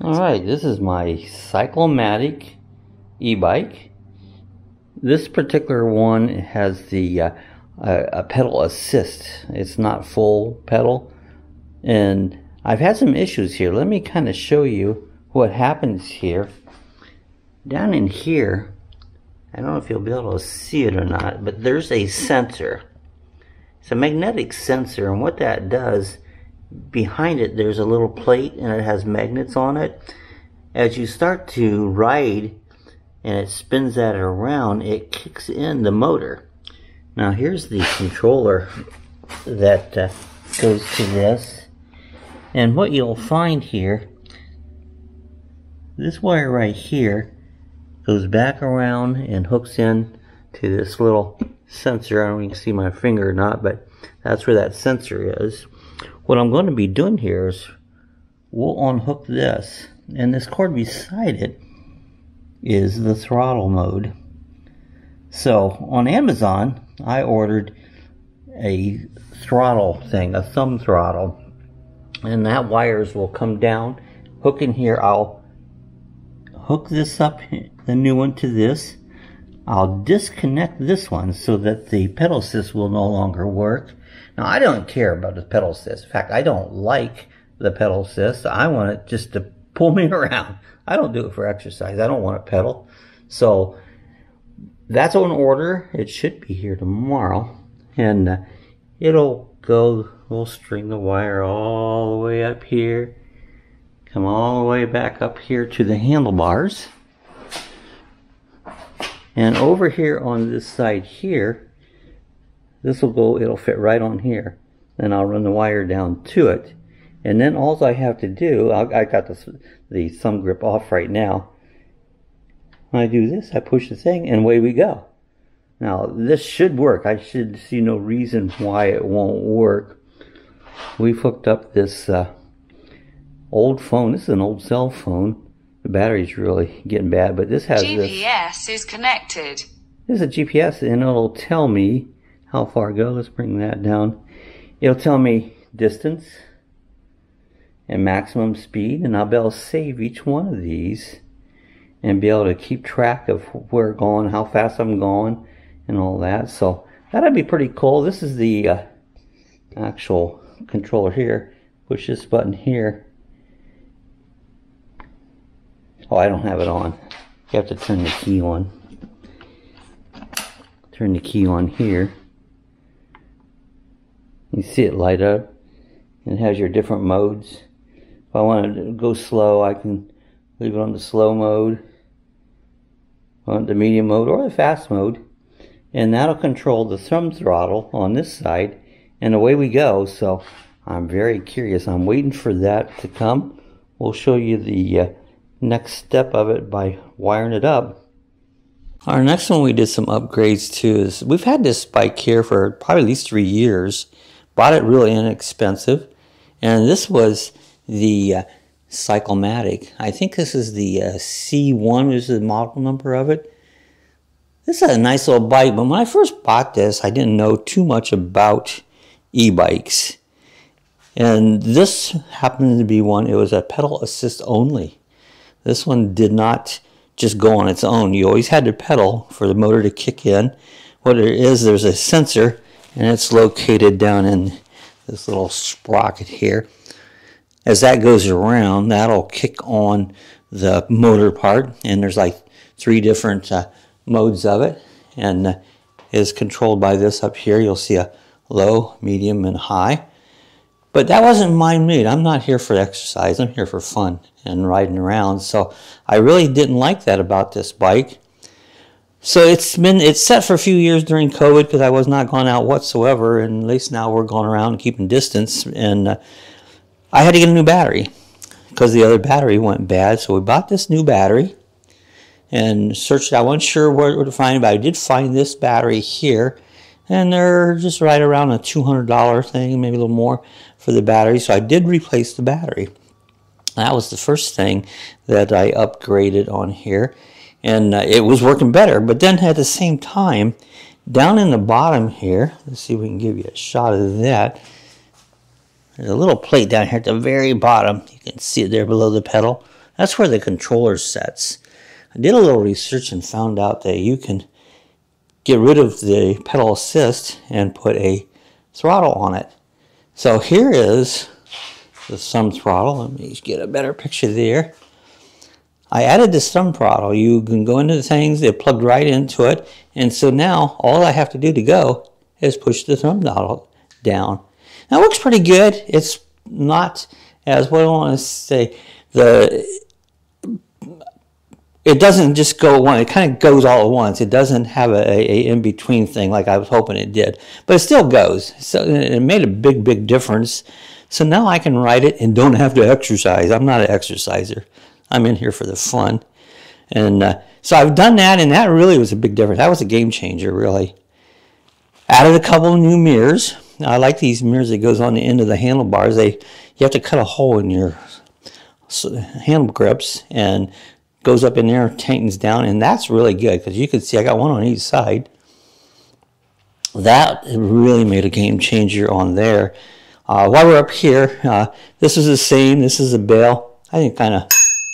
Alright, this is my cyclomatic e-bike. This particular one has the a pedal assist. It's not full pedal, and I've had some issues here. Let me kind of show you what happens here. Down in here, I don't know if you'll be able to see it or not, but there's a sensor. It's a magnetic sensor, and what that does, behind it there's a little plate and it has magnets on it. As you start to ride and it spins that around, it kicks in the motor. Now here's the controller that goes to this, and what you'll find here, this wire right here goes back around and hooks in to this little sensor. I don't know if you can see my finger or not, but that's where that sensor is. What I'm going to be doing here is we'll unhook this, and this cord beside it is the throttle mode. So on Amazon I ordered a throttle thing, a thumb throttle, and that wires will come down, hook in here. I'll hook this up, the new one, to this. I'll disconnect this one so that the pedal assist will no longer work. Now, I don't care about the pedal assist. In fact, I don't like the pedal assist. I want it just to pull me around. I don't do it for exercise. I don't want to pedal. So that's on order. It should be here tomorrow. And it'll go, we'll string the wire all the way up here, come all the way back up here to the handlebars. And over here on this side here, this will go, it'll fit right on here. Then I'll run the wire down to it. And then all I have to do, I got the thumb grip off right now. When I do this, I push the thing and away we go. Now this should work. I should see no reason why it won't work. We've hooked up this old phone. This is an old cell phone. The battery's really getting bad, but this has GPS is connected. This is a GPS, and it'll tell me how far to go. Let's bring that down. It'll tell me distance and maximum speed, and I'll be able to save each one of these and be able to keep track of where I'm going, how fast I'm going, and all that. So that'd be pretty cool. This is the actual controller here. Push this button here. Oh, I don't have it on. You have to turn the key on. Turn the key on here. You see it light up, and it has your different modes. If I want to go slow, I can leave it on the slow mode, on the medium mode, or the fast mode, and that'll control the thumb throttle on this side, and away we go. So I'm very curious. I'm waiting for that to come. We'll show you the next step of it by wiring it up. Our next one we did some upgrades to is, we've had this bike here for probably at least 3 years. Bought it really inexpensive, and this was the cyclomatic. I think this is the C1 is the model number of it. This is a nice little bike, but when I first bought this, I didn't know too much about e-bikes, and this happened to be one. It was a pedal assist only. This one did not just go on its own. You always had to pedal for the motor to kick in. What it is, there's a sensor, and it's located down in this little sprocket here. As that goes around, that'll kick on the motor part, and there's like 3 different modes of it, and is controlled by this up here. You'll see a low, medium, and high. But that wasn't mind made. I'm not here for exercise. I'm here for fun and riding around. So I really didn't like that about this bike. So it's set for a few years during COVID because I was not going out whatsoever, and at least now we're going around and keeping distance. And I had to get a new battery because the other battery went bad. So we bought this new battery and searched. I wasn't sure where to find it, but I did find this battery here, and they're just right around a $200 thing, maybe a little more for the battery. So I did replace the battery. That was the first thing that I upgraded on here, and it was working better. But then at the same time, down in the bottom here, let's see if we can give you a shot of that. There's a little plate down here at the very bottom. You can see it there below the pedal. That's where the controller sets. I did a little research and found out that you can get rid of the pedal assist and put a throttle on it. So here is the thumb throttle. Let me get a better picture there. I added the thumb throttle. You can go into the things, they're plugged right into it. And so now all I have to do to go is push the thumb throttle down. Now it looks pretty good. It's not as, what I want to say, it doesn't just go one, it kind of goes all at once. It doesn't have a in-between thing like I was hoping it did. But it still goes. So it made a big difference. So now I can ride it and don't have to exercise. I'm not an exerciser. I'm in here for the fun. And so I've done that, and that really was a big difference. That was a game changer, really. Added a couple of new mirrors. I like these mirrors that goes on the end of the handlebars. You have to cut a hole in your handle grips and goes up in there, tightens down, and that's really good because you can see I got one on each side. That really made a game changer on there. While we're up here, this is the same. This is a bail. I think kind of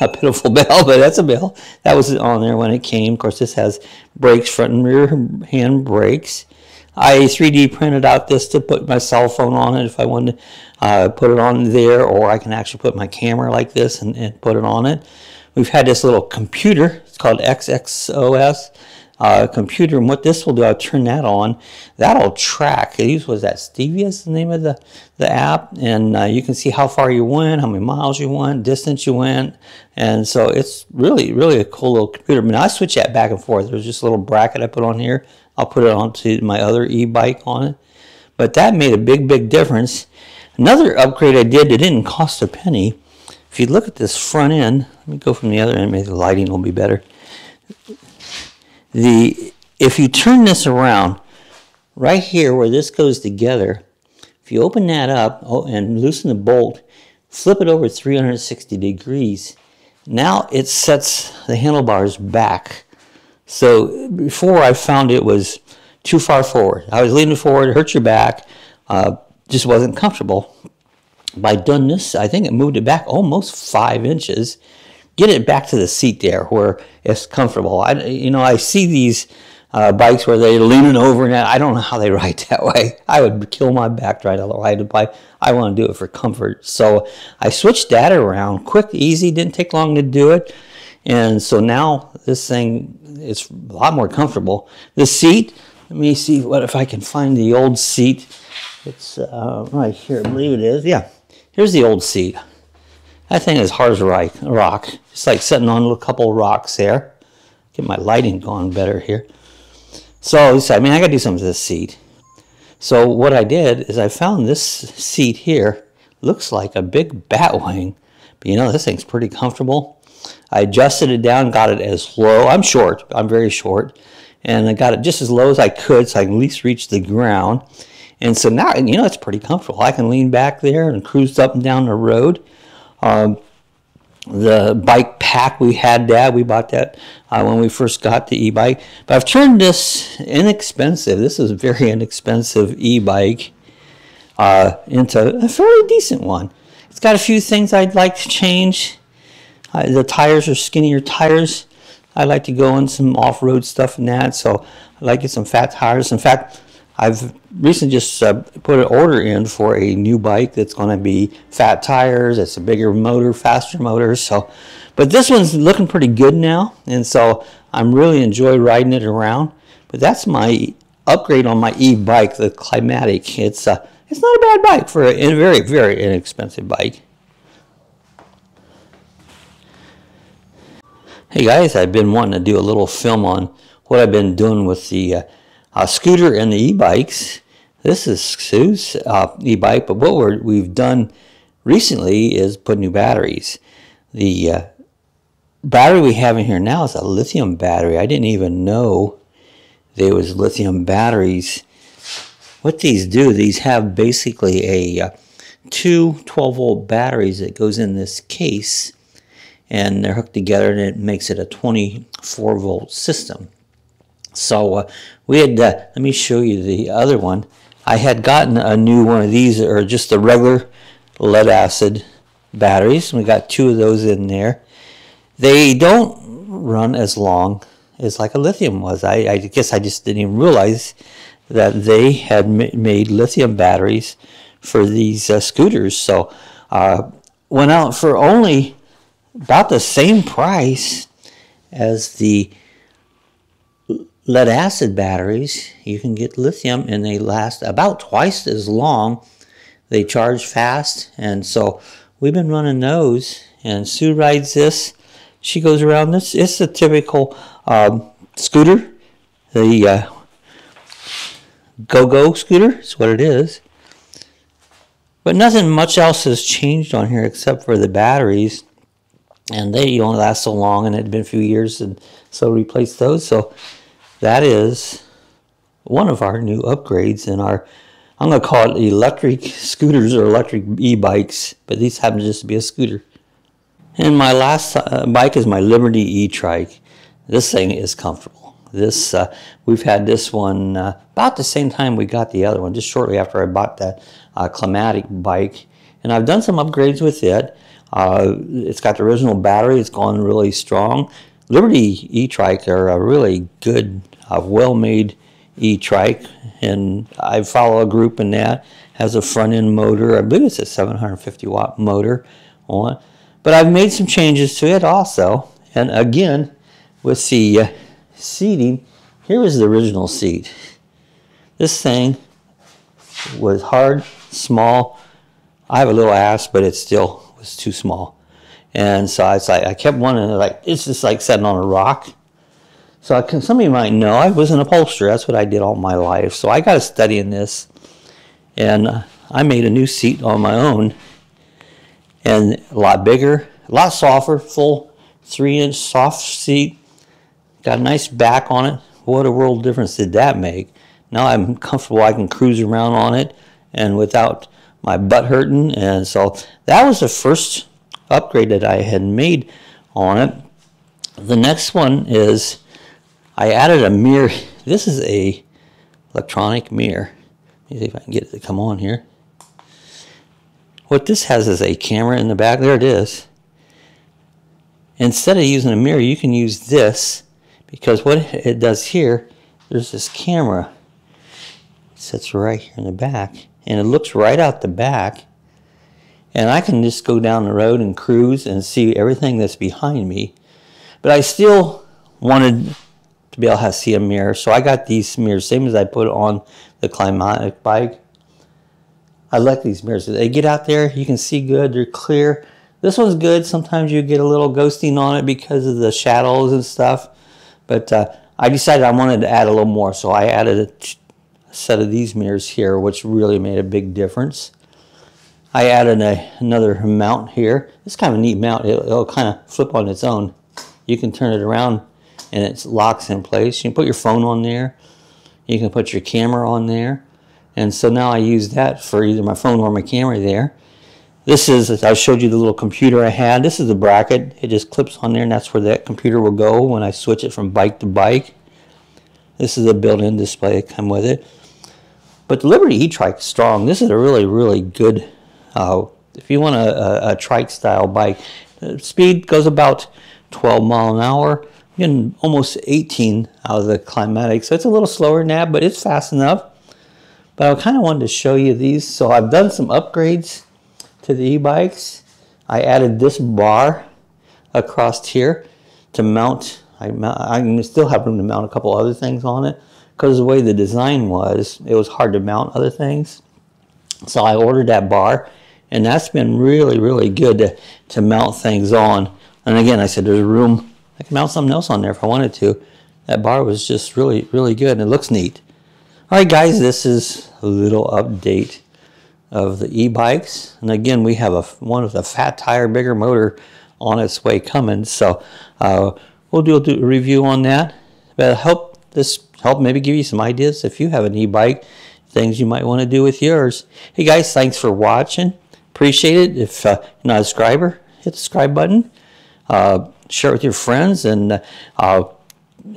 a pitiful bail, but that's a bail. That was on there when it came. Of course, this has brakes, front and rear hand brakes. I 3D printed out this to put my cell phone on it if I wanted to put it on there, or I can actually put my camera like this and put it on it. We've had this little computer. It's called XXOS computer, and what this will do, I'll turn that on. That'll track. Was that Stevia's the name of the app? And you can see how far you went, how many miles you went, distance you went, and so it's really a cool little computer. I mean, I switch that back and forth. There's just a little bracket I put on here. I'll put it onto my other e-bike on it. But that made a big difference. Another upgrade I did that didn't cost a penny. If you look at this front end, let me go from the other end, maybe the lighting will be better. If you turn this around, right here where this goes together, if you open that up and loosen the bolt, flip it over 360 degrees, now it sets the handlebars back. So before I found it was too far forward. I was leaning forward, it hurt your back, just wasn't comfortable. By doing this, I think it moved it back almost 5 inches. Get it back to the seat there where it's comfortable. I see these bikes where they're leaning over, and I don't know how they ride that way. I would kill my back trying to ride a bike. I want to do it for comfort. So I switched that around. Quick, easy, didn't take long to do it. And so now this thing, it's a lot more comfortable. The seat, let me see if I can find the old seat. It's right here, I believe it is. Yeah, here's the old seat. That thing is hard as a rock. It's like sitting on a couple of rocks there. Get my lighting going better here. So I mean, I got to do something to this seat. So what I did is I found this seat here. Looks like a big bat wing. But this thing's pretty comfortable. I adjusted it down, got it as low. I'm short. I'm very short. And I got it just as low as I could so I can at least reach the ground. And so now, it's pretty comfortable. I can lean back there and cruise up and down the road. The bike pack, we bought that when we first got the e-bike. But I've turned this inexpensive, this is a very inexpensive e-bike, into a fairly decent one. It's got a few things I'd like to change. The tires are skinnier tires. I like to go on some off-road stuff and that, so I like to get some fat tires. In fact, I've recently just put an order in for a new bike that's going to be fat tires. It's a bigger motor, faster motor. But this one's looking pretty good now, and so I'm really enjoying riding it around. But that's my upgrade on my e-bike, the Climatic. It's not a bad bike for a very inexpensive bike. Hey guys, I've been wanting to do a little film on what I've been doing with the scooter and the e-bikes. This is Sue's e-bike, but what we've done recently is put new batteries. The battery we have in here now is a lithium battery. I didn't even know there was lithium batteries. What these do, these have basically two 12-volt batteries that goes in this case, and they're hooked together, and it makes it a 24-volt system. So we had, let me show you the other one. I had gotten a new one of these, or just the regular lead acid batteries. We got 2 of those in there. They don't run as long as like a lithium was. I guess I just didn't even realize that they had made lithium batteries for these scooters. So went out for only about the same price as the lead acid batteries. You can get lithium and they last about twice as long. They charge fast, and so we've been running those. And Sue rides this. She goes around this. It's a typical scooter. The go-go scooter is what it is. But nothing much else has changed on here except for the batteries. And they only last so long, and it had been a few years, and so replaced those. So that is one of our new upgrades in our, I'm going to call it electric scooters or electric e-bikes, but these happen to just be a scooter. And my last bike is my Liberty e-trike. This thing is comfortable. This we've had this one about the same time we got the other one, just shortly after I bought that Climatic bike. And I've done some upgrades with it. It's got the original battery. It's gone really strong. Liberty e-trike are a really good, well-made e-trike, and I follow a group in that. Has a front-end motor. I believe it's a 750-watt motor on it. But I've made some changes to it also. And again, with the seating, here is the original seat. This thing was hard, small. I have a little ass, but it still was too small. And so it's like I kept wanting to, like, it's just like sitting on a rock. So some of you might know I was an upholsterer. That's what I did all my life. So I got to study in this, and I made a new seat on my own, and a lot bigger, a lot softer, full 3-inch soft seat. Got a nice back on it. What a world difference did that make? Now I'm comfortable. I can cruise around on it and without my butt hurting. And so that was the first upgrade that I had made on it. The next one is I added a mirror. This is a electronic mirror. Let me see if I can get it to come on here. What this has is a camera in the back. There it is. Instead of using a mirror, you can use this, because what it does here, there's this camera. It sits right here in the back, and it looks right out the back. And I can just go down the road and cruise and see everything that's behind me. But I still wanted to be able to see a mirror, so I got these mirrors, same as I put on the Climatic bike. I like these mirrors. They get out there, you can see good, they're clear. This one's good. Sometimes you get a little ghosting on it because of the shadows and stuff. But I decided I wanted to add a little more, so I added a set of these mirrors here, which really made a big difference. I added another mount here. It's kind of a neat mount. It'll kind of flip on its own. You can turn it around and it locks in place. You can put your phone on there. You can put your camera on there. And so now I use that for either my phone or my camera there. This is, I showed you the little computer I had. This is the bracket. It just clips on there, and that's where that computer will go when I switch it from bike to bike. This is a built-in display that comes with it. But the Liberty e-trike is strong. This is a really, really good, if you want a trike style bike. Speed goes about 12 miles an hour. You're getting almost 18 out of the Climatic. So it's a little slower than that, but it's fast enough. But I kind of wanted to show you these. So I've done some upgrades to the e-bikes. I added this bar across here to mount. I still have room to mount a couple other things on it, because the way the design was, it was hard to mount other things. So I ordered that bar, and that's been really, really good to mount things on. And again, I said there's room. I can mount something else on there if I wanted to. That bar was just really, really good, and it looks neat. All right, guys, this is a little update of the e-bikes. And again, we have one with a fat tire, bigger motor on its way coming. So we'll do a review on that. But I hope this helped maybe give you some ideas if you have an e-bike, things you might want to do with yours. Hey guys, thanks for watching. Appreciate it. If you're not a subscriber, hit the subscribe button. Share it with your friends, and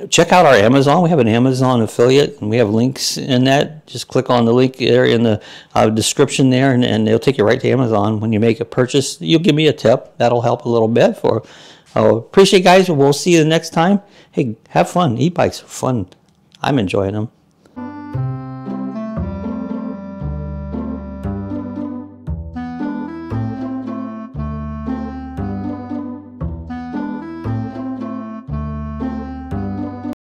check out our Amazon. We have an Amazon affiliate, and we have links in that. Just click on the link there in the description there, and it'll take you right to Amazon. When you make a purchase, you'll give me a tip. That'll help a little bit. Appreciate, guys. We'll see you the next time. Hey, have fun. E-bikes are fun. I'm enjoying them.